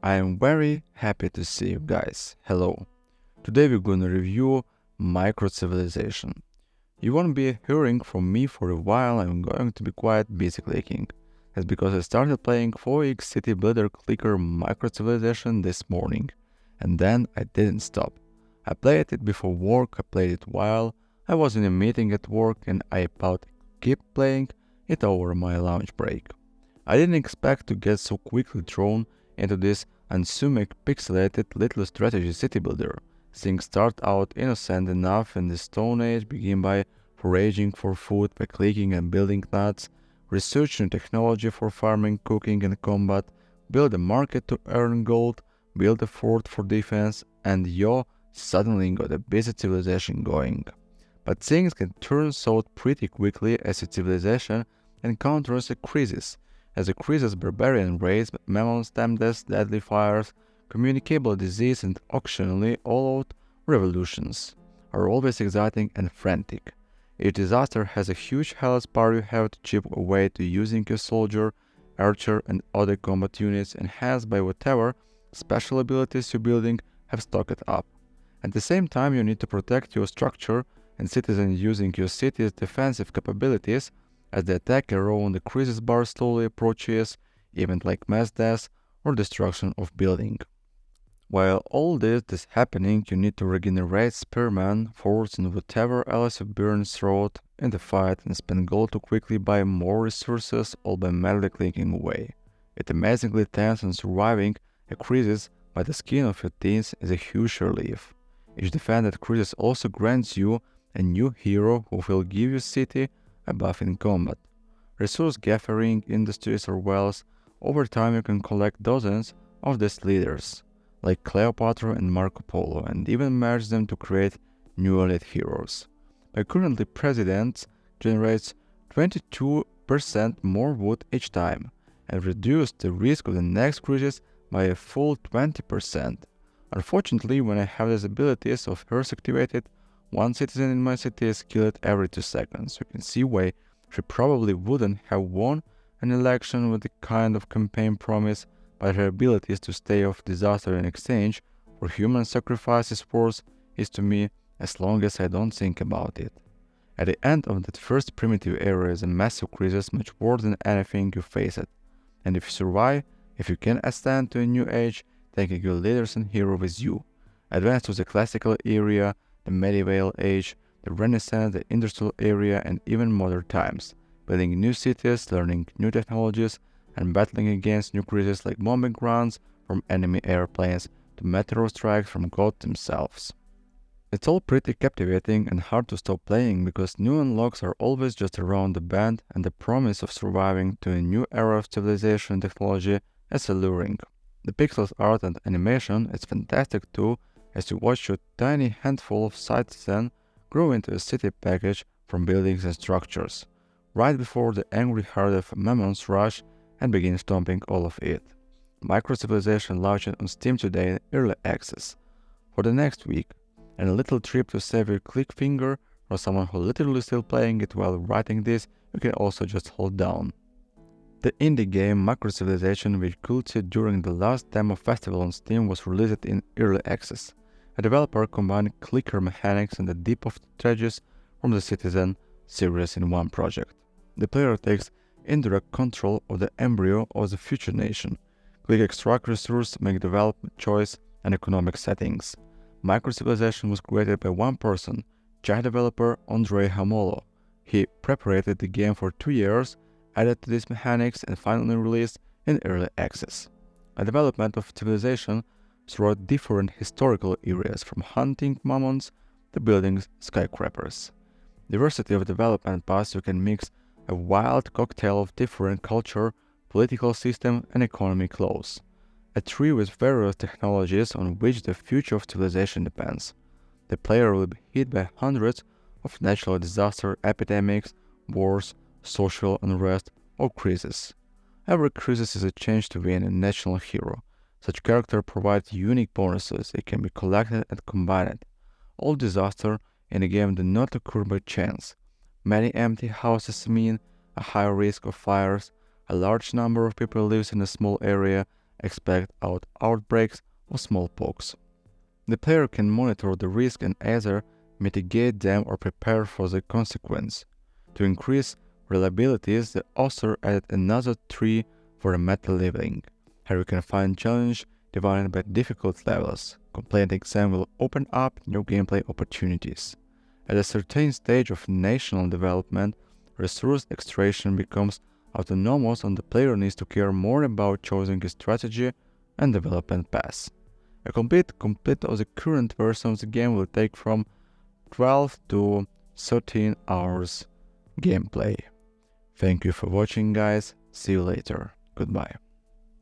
I am very happy to see you guys. Hello. Today we're gonna review Microcivilization. You won't be hearing from me for a while. I'm going to be quite busy clicking. That's because I started playing 4x City Builder Clicker Microcivilization this morning. And then I didn't stop. I played it before work, I played it while I was in a meeting at work, and I about keep playing it over my lunch break. I didn't expect to get so quickly drawn into this unassuming pixelated little strategy city builder. Things start out innocent enough in the Stone Age, begin by foraging for food by clicking and building nuts, research new technology for farming, cooking and combat, build a market to earn gold, build a fort for defense, and yo, suddenly got a busy civilization going. But things can turn south pretty quickly as a civilization encounters a crisis. As a crisis barbarian race, Mammoths, tempest, deadly fires, communicable disease, and occasionally all-out revolutions are always exciting and frantic. Each disaster has a huge hellish bar you have to chip away to using your soldier, archer, and other combat units enhanced by whatever special abilities you're building have stocked up. At the same time, you need to protect your structure and citizens using your city's defensive capabilities as the attack around the crisis bar slowly approaches, events like mass death or destruction of building. While all this is happening, you need to regenerate spearmen, forts, and whatever else you burn throughout in the fight and spend gold to quickly buy more resources, all by merely clicking away. It amazingly tense, and surviving a crisis by the skin of your teeth is a huge relief. Each defended crisis also grants you a new hero who will give your city a buff in combat. Resource gathering, industries, or wells. Over time you can collect dozens of these leaders, like Cleopatra and Marco Polo, and even merge them to create new elite heroes. My currently president generates 22% more wood each time, and reduce the risk of the next crisis by a full 20%. Unfortunately, when I have these abilities of hers activated, one citizen in my city is killed every 2 seconds. You can see why she probably wouldn't have won an election with the kind of campaign promise, but her abilities to stay off disaster in exchange for human sacrifices worth is to me as long as I don't think about it. At the end of that first primitive era is a massive crisis much worse than anything you face it. And if you survive, if you can ascend to a new age, taking your leaders and hero with you. Advance to the classical era, the medieval age, the Renaissance, the industrial era, and even modern times, building new cities, learning new technologies, and battling against new crises like bombing runs from enemy airplanes to meteor strikes from gods themselves. It's all pretty captivating and hard to stop playing because new unlocks are always just around the bend, and the promise of surviving to a new era of civilization and technology is alluring. The pixels art and animation is fantastic too, as you watch your tiny handful of citizens grow into a city package from buildings and structures, right before the angry herd of Mammoths rush and begin stomping all of it. Microcivilization launched on Steam today in early access for the next week, and a little trip to save your click finger, or someone who literally still playing it while writing this, you can also just hold down. The indie game Microcivilization, which could see during the last demo festival on Steam, was released in early access. A developer combined clicker mechanics and the depth of strategies from the Citizen series in one project. The player takes indirect control of the embryo of the future nation. Click extract resource, make development choice and economic settings. Microcivilization was created by one person, Czech developer Andrei Hamolo. He prepared the game for 2 years, added to these mechanics, and finally released in early access. A development of civilization throughout different historical areas, from hunting mammoths to building skyscrapers. Diversity of development paths, you can mix a wild cocktail of different culture, political system, and economic laws. A tree with various technologies on which the future of civilization depends. The player will be hit by hundreds of natural disasters, epidemics, wars, social unrest, or crises. Every crisis is a chance to win a national hero. Such character provides unique bonuses. It can be collected and combined. All disasters in the game do not occur by chance. Many empty houses mean a high risk of fires, a large number of people lives in a small area, expect outbreaks of smallpox. The player can monitor the risk and either mitigate them or prepare for the consequence. To increase reliability, the author added another tree for a meta leveling. Here you can find challenge divided by difficult levels. Completing exam will open up new gameplay opportunities. At a certain stage of national development, resource extraction becomes autonomous and the player needs to care more about choosing a strategy and development path. A complete of the current version of the game will take from 12 to 13 hours gameplay. Thank you for watching, guys. See you later. Goodbye.